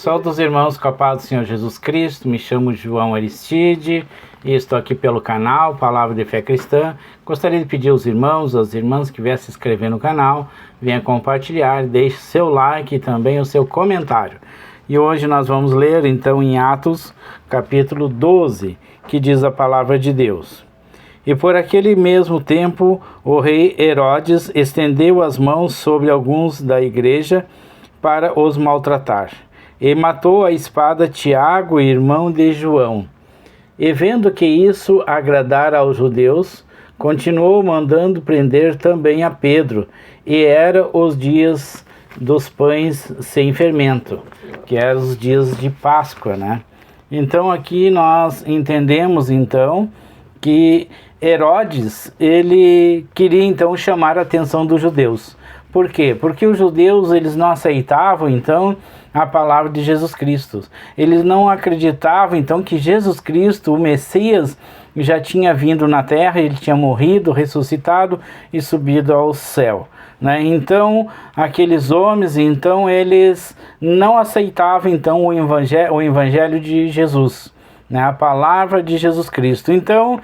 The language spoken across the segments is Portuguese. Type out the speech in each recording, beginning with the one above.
Saúde os irmãos com a paz do Senhor Jesus Cristo. Me chamo João Aristide e estou aqui pelo canal Palavra de Fé Cristã. Gostaria de pedir aos irmãos, às irmãs que viessem se inscrever no canal, venha compartilhar, deixe seu like e também o seu comentário. E hoje nós vamos ler então em Atos capítulo 12, que diz a palavra de Deus. E por aquele mesmo tempo o rei Herodes estendeu as mãos sobre alguns da igreja para os maltratar. E matou a espada Tiago, irmão de João. E vendo que isso agradara aos judeus, continuou mandando prender também a Pedro. E era os dias dos pães sem fermento, que eram os dias de Páscoa, né? Então aqui nós entendemos então que Herodes, ele queria então chamar a atenção dos judeus. Por quê? Porque os judeus, eles não aceitavam então a palavra de Jesus Cristo. Eles não acreditavam então que Jesus Cristo, o Messias, já tinha vindo na terra, ele tinha morrido, ressuscitado e subido ao céu, né? Então, aqueles homens, então, eles não aceitavam então o evangelho de Jesus, né? A palavra de Jesus Cristo. Então,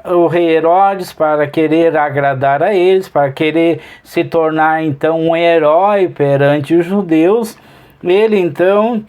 o rei Herodes, para querer agradar a eles, para querer se tornar então um herói perante os judeus, ele então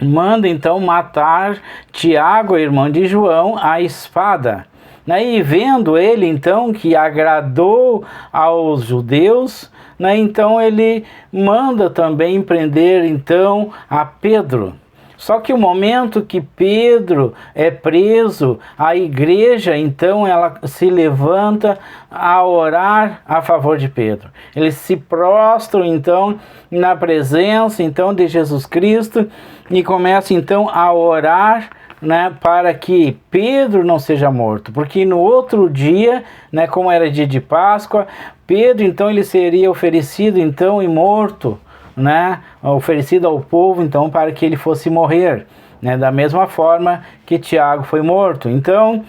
manda então matar Tiago, irmão de João, à espada. E vendo ele então que agradou aos judeus, então ele manda também prender então a Pedro. Só que o momento que Pedro é preso, a igreja, então, ela se levanta a orar a favor de Pedro. Eles se prostram, então, na presença, então, de Jesus Cristo e começam, então, a orar, né, para que Pedro não seja morto. Porque no outro dia, né, como era dia de Páscoa, Pedro, então, ele seria oferecido, então, e morto, né, oferecido ao povo então para que ele fosse morrer, né, da mesma forma que Tiago foi morto. Então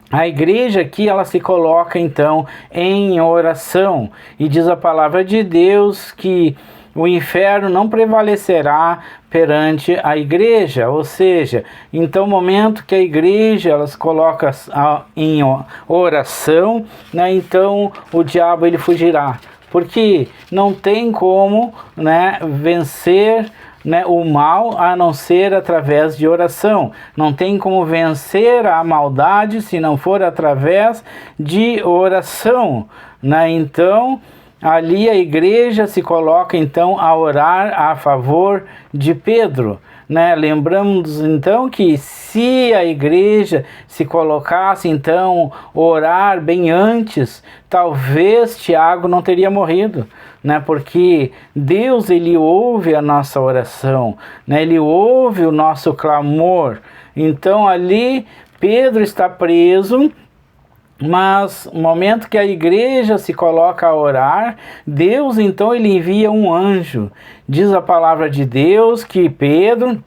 a igreja aqui ela se coloca então em oração e diz a palavra de Deus que o inferno não prevalecerá perante a igreja, ou seja, então o momento que a igreja ela se coloca em oração, né, então o diabo ele fugirá. Porque não tem como, né, vencer, né, o mal a não ser através de oração. Não tem como vencer a maldade se não for através de oração, né? Então, ali a igreja se coloca então a orar a favor de Pedro, né? Lembramos então que se a igreja se colocasse então orar bem antes, talvez Tiago não teria morrido, né? Porque Deus ele ouve a nossa oração, né? Ele ouve o nosso clamor. Então ali Pedro está preso. Mas no momento que a igreja se coloca a orar, Deus então ele envia um anjo. Diz a palavra de Deus que Pedro,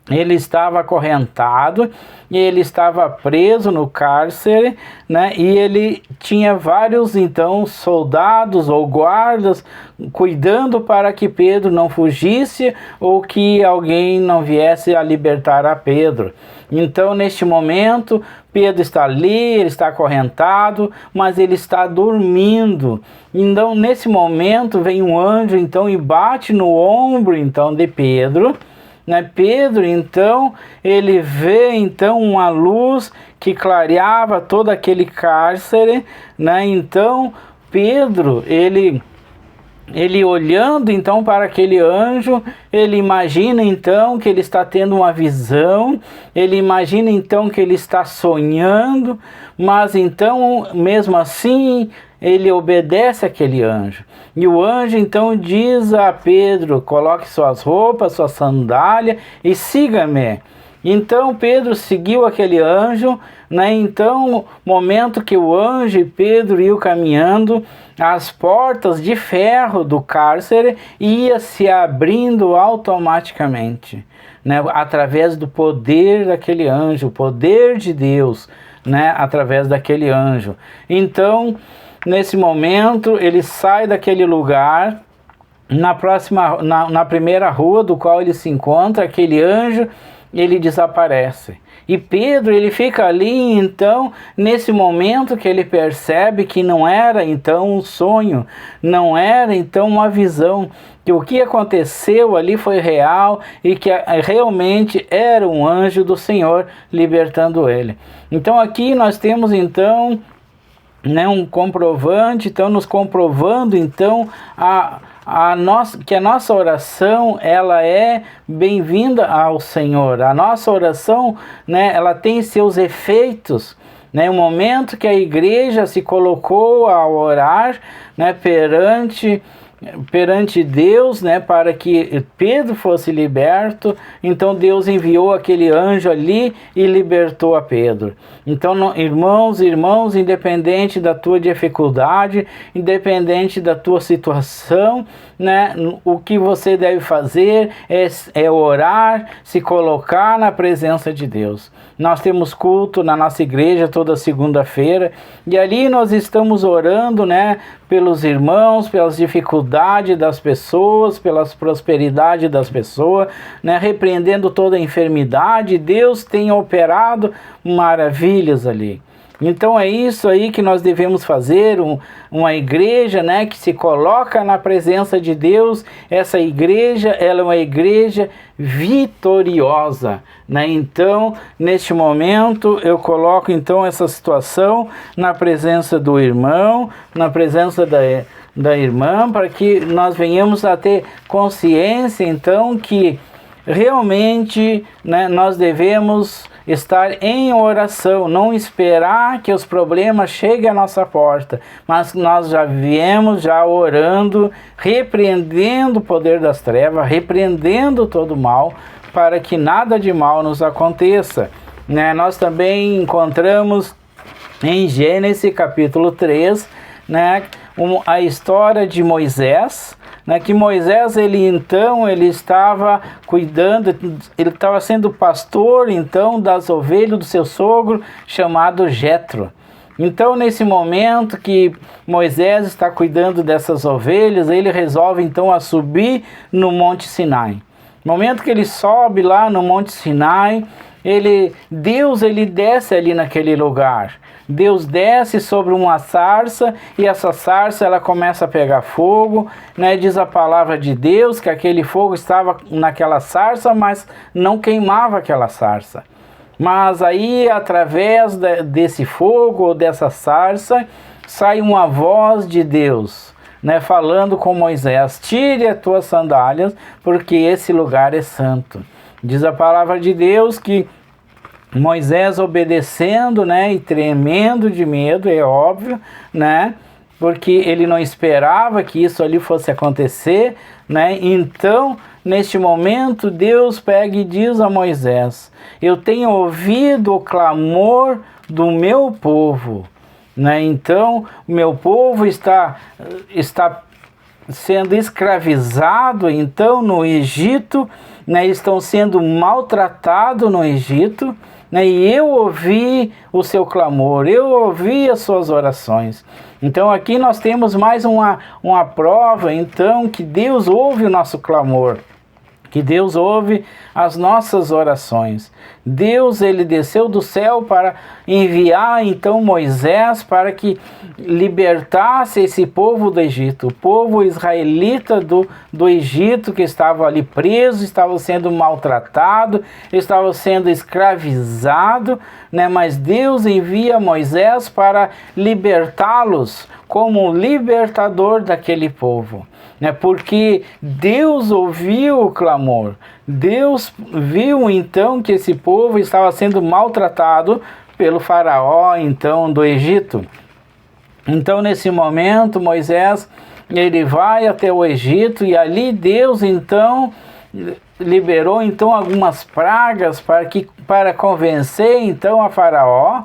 ele estava acorrentado e ele estava preso no cárcere, né? E ele tinha vários então soldados ou guardas cuidando para que Pedro não fugisse ou que alguém não viesse a libertar a Pedro. Então, neste momento, Pedro está ali, ele está acorrentado, mas ele está dormindo. Então, nesse momento, vem um anjo então e bate no ombro então de Pedro. Né? Pedro, então, ele vê então uma luz que clareava todo aquele cárcere, né? Então, Pedro, ele olhando então para aquele anjo, ele imagina então que ele está tendo uma visão, ele imagina então que ele está sonhando, mas então, mesmo assim, ele obedece àquele anjo. E o anjo então diz a Pedro: coloque suas roupas, sua sandália e siga-me. Então Pedro seguiu aquele anjo, né? Então, momento que o anjo e Pedro iam caminhando, as portas de ferro do cárcere ia se abrindo automaticamente, né? Através do poder daquele anjo, o poder de Deus, né? Através daquele anjo. Então, nesse momento, ele sai daquele lugar, na primeira rua do qual ele se encontra, aquele anjo, ele desaparece. E Pedro, ele fica ali, então, nesse momento que ele percebe que não era, então, um sonho, não era, então, uma visão, que o que aconteceu ali foi real e que realmente era um anjo do Senhor libertando ele. Então, aqui nós temos, então, né, um comprovante, então, nos comprovando, então, que a nossa oração, ela é bem-vinda ao Senhor. A nossa oração, né, ela tem seus efeitos, né? O momento que a igreja se colocou a orar, né, perante Deus, né, para que Pedro fosse liberto, então Deus enviou aquele anjo ali e libertou a Pedro. Então, irmãos, independente da tua dificuldade, independente da tua situação, né, o que você deve fazer é orar, se colocar na presença de Deus. Nós temos culto na nossa igreja toda segunda-feira, e ali nós estamos orando, né, pelos irmãos, pelas dificuldades das pessoas, pelas prosperidades das pessoas, né, repreendendo toda a enfermidade. Deus tem operado maravilhas ali. Então é isso aí que nós devemos fazer, uma igreja, né, que se coloca na presença de Deus. Essa igreja, ela é uma igreja vitoriosa, né? Então, neste momento, eu coloco então essa situação na presença do irmão, na presença da irmã, para que nós venhamos a ter consciência, então, que realmente, né, nós devemos estar em oração, não esperar que os problemas cheguem à nossa porta, mas nós já viemos já orando, repreendendo o poder das trevas, repreendendo todo o mal, para que nada de mal nos aconteça, né? Nós também encontramos em Gênesis capítulo 3, né, a história de Moisés, né, que Moisés, ele estava cuidando, ele estava sendo pastor, então, das ovelhas do seu sogro, chamado Jetro. Então, nesse momento que Moisés está cuidando dessas ovelhas, ele resolve, então, a subir no Monte Sinai. No momento que ele sobe lá no Monte Sinai, Deus desce ali naquele lugar. Deus desce sobre uma sarça, e essa sarça ela começa a pegar fogo, né? Diz a palavra de Deus que aquele fogo estava naquela sarça, mas não queimava aquela sarça. Mas aí, através desse fogo ou dessa sarça, sai uma voz de Deus, né, falando com Moisés: tire as tuas sandálias, porque esse lugar é santo. Diz a palavra de Deus que Moisés, obedecendo, né, e tremendo de medo, é óbvio, né, porque ele não esperava que isso ali fosse acontecer, né? Então, neste momento, Deus pega e diz a Moisés: eu tenho ouvido o clamor do meu povo, né? Então, o meu povo está sendo escravizado, então, no Egito, né? Estão sendo maltratados no Egito, né? E eu ouvi o seu clamor, eu ouvi as suas orações. Então aqui nós temos mais uma prova, então, que Deus ouve o nosso clamor, que Deus ouve as nossas orações. Deus, ele desceu do céu para enviar então Moisés para que libertasse esse povo do Egito, o povo israelita do Egito, que estava ali preso, estava sendo maltratado, estava sendo escravizado, né? Mas Deus envia Moisés para libertá-los como libertador daquele povo, né? Porque Deus ouviu o clamor, Deus viu então que esse povo estava sendo maltratado pelo faraó então do Egito. Então, nesse momento, Moisés, ele vai até o Egito, e ali Deus então liberou então algumas pragas para convencer então a faraó,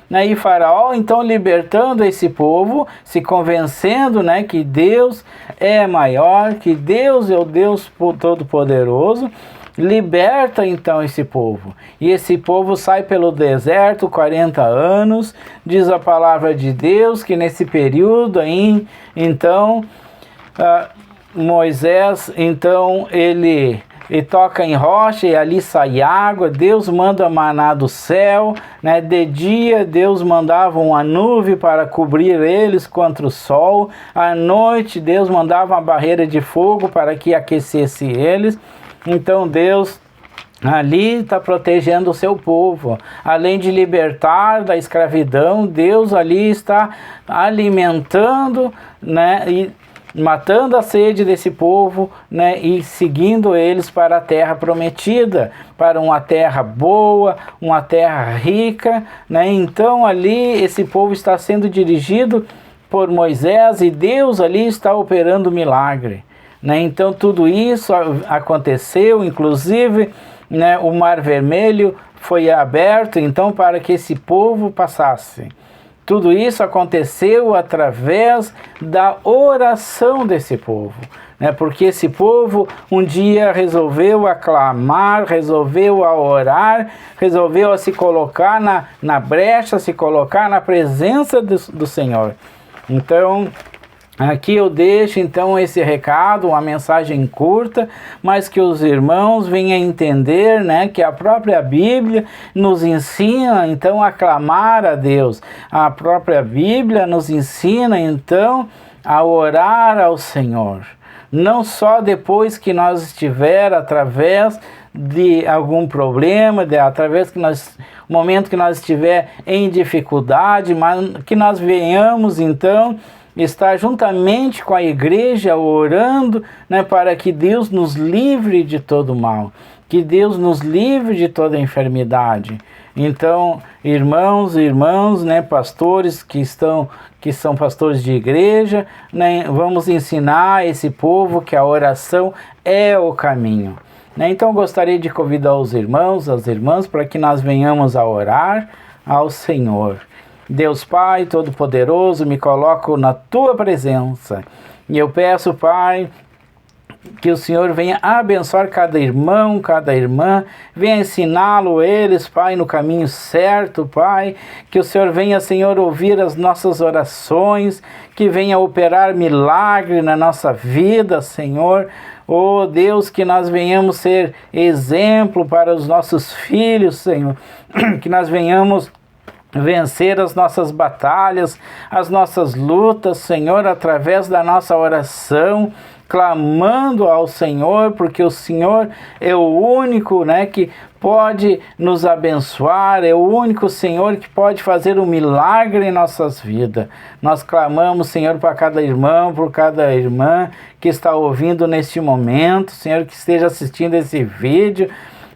né? E faraó então libertando esse povo, se convencendo, né, que Deus é maior, que Deus é o Deus Todo-Poderoso, liberta então esse povo. E esse povo sai pelo deserto 40 anos, diz a palavra de Deus que nesse período aí, então, Moisés, então, ele toca em rocha e ali sai água. Deus manda maná do céu, né? De dia Deus mandava uma nuvem para cobrir eles contra o sol. À noite Deus mandava uma barreira de fogo para que aquecesse eles. Então Deus ali está protegendo o seu povo. Além de libertar da escravidão, Deus ali está alimentando, né, e matando a sede desse povo, né, e seguindo eles para a terra prometida, para uma terra boa, uma terra rica, né? Então ali esse povo está sendo dirigido por Moisés e Deus ali está operando milagre, né? Então tudo isso aconteceu, inclusive, né, o Mar Vermelho foi aberto então para que esse povo passasse. Tudo isso aconteceu através da oração desse povo, né? Porque esse povo um dia resolveu aclamar, resolveu orar, resolveu se colocar na brecha, se colocar na presença do Senhor. Então, aqui eu deixo então esse recado, uma mensagem curta, mas que os irmãos venham entender, né, que a própria Bíblia nos ensina então a clamar a Deus. A própria Bíblia nos ensina então a orar ao Senhor. Não só depois que nós estiver através de algum problema, através que o momento que nós estiver em dificuldade, mas que nós venhamos então estar juntamente com a igreja orando, né, para que Deus nos livre de todo mal, que Deus nos livre de toda enfermidade. Então, irmãos e irmãs, né, pastores que são pastores de igreja, né, vamos ensinar esse povo que a oração é o caminho, né? Então, gostaria de convidar os irmãos, as irmãs, para que nós venhamos a orar ao Senhor. Deus Pai Todo-Poderoso, me coloco na Tua presença e eu peço, Pai, que o Senhor venha abençoar cada irmão, cada irmã, venha ensiná-lo eles, Pai, no caminho certo, Pai, que o Senhor venha, Senhor, ouvir as nossas orações, que venha operar milagre na nossa vida, Senhor. Oh Deus, que nós venhamos ser exemplo para os nossos filhos, Senhor, que nós venhamos vencer as nossas batalhas, as nossas lutas, Senhor, através da nossa oração, clamando ao Senhor, porque o Senhor é o único, né, que pode nos abençoar, é o único Senhor que pode fazer um milagre em nossas vidas. Nós clamamos, Senhor, para cada irmão, por cada irmã que está ouvindo neste momento, Senhor, que esteja assistindo esse vídeo,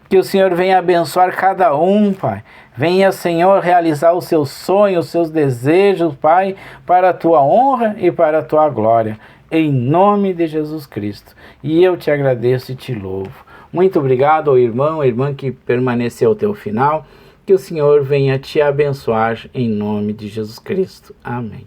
que o Senhor venha abençoar cada um, Pai. Venha, Senhor, realizar os seus sonhos, os seus desejos, Pai, para a Tua honra e para a Tua glória. Em nome de Jesus Cristo. E eu te agradeço e te louvo. Muito obrigado ao irmão, à irmã que permaneceu até o final. Que o Senhor venha te abençoar em nome de Jesus Cristo. Amém.